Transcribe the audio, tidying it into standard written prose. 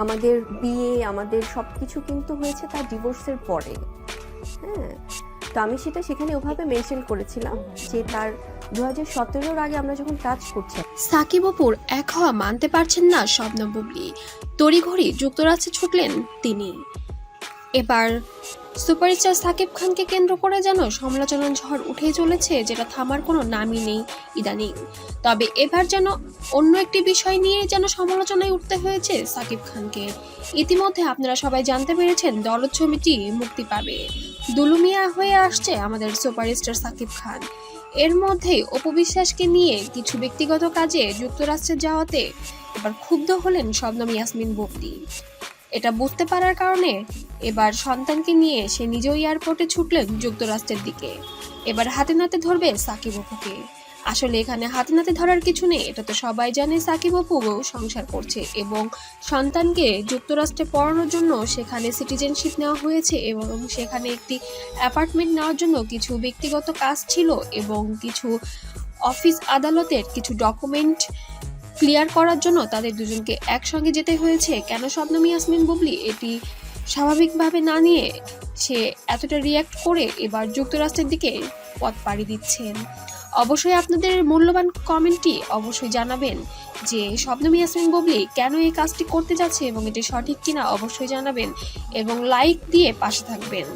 আমাদের বিয়ে, আমাদের সবকিছু কিন্তু হয়েছে তার ডিভোর্সের পরে। হ্যাঁ, তো আমি সেখানে ওভাবে মেনশন করেছিলাম যে তার 2017-র আগে আমরা যখন টাচ করছি। সাকিব অপুর এক হওয়া মানতে পারছেন না শবনম বুবলি, তড়িঘড়ি যুক্তরাজ্যে ছুটলেন তিনি। এবার সুপারস্টার সাকিব খানকে কেন্দ্র করে যেন সমালোচনার ঝড় উঠেই চলেছে, যেটা থামার কোনো নামই নেই ইদানিং। তবে এবার যেন অন্য একটি বিষয় নিয়ে যেন সমালোচনায় উঠতে হয়েছে সাকিব খানকে। ইতিমধ্যে আপনারা সবাই জানতে পেরেছেন দরদ ছবিটি মুক্তি পাবে, দুলুমিয়া হয়ে আসছে আমাদের সুপারস্টার সাকিব খান। এর মধ্যেই অপু বিশ্বাসকে নিয়ে কিছু ব্যক্তিগত কাজে যুক্তরাষ্ট্রে যাওয়াতে এবার ক্ষুব্ধ হলেন শবনম ইয়াসমিন বুবলি। এটা বুঝতে পারার কারণে এবার সন্তানকে নিয়ে সে নিজেও এয়ারপোর্টে ছুটলেন যুক্তরাষ্ট্রের দিকে। এবার হাতে নাতে ধরবে সাকিব অপুকে। আসলে এখানে হাতে নাতে ধরার কিছু নেই, এটা তো সবাই জানে সাকিব অপু সংসার করছে এবং সন্তানকে যুক্তরাষ্ট্রে পড়ানোর জন্য সেখানে সিটিজেনশিপ নেওয়া হয়েছে এবং সেখানে একটি অ্যাপার্টমেন্ট নেওয়ার জন্য কিছু ব্যক্তিগত কাজ ছিল এবং কিছু অফিস আদালতের কিছু ডকুমেন্ট ক্লিয়ার করার জন্য তাদের দুজনকে একসঙ্গে যেতে হয়েছে। কেন শবনম ইয়াসমিন বুবলি এটি স্বাভাবিকভাবে না নিয়ে সে এতটা রিয়্যাক্ট করে এবার যুক্তরাষ্ট্রের দিকে পথ পাড়ি দিচ্ছেন? অবশ্যই আপনাদের মূল্যবান কমেন্টটি অবশ্যই জানাবেন যে শবনম ইয়াসমিন বুবলি কেন এই কাজটি করতে যাচ্ছে এবং এটি সঠিক কিনা অবশ্যই জানাবেন এবং লাইক দিয়ে পাশে থাকবেন।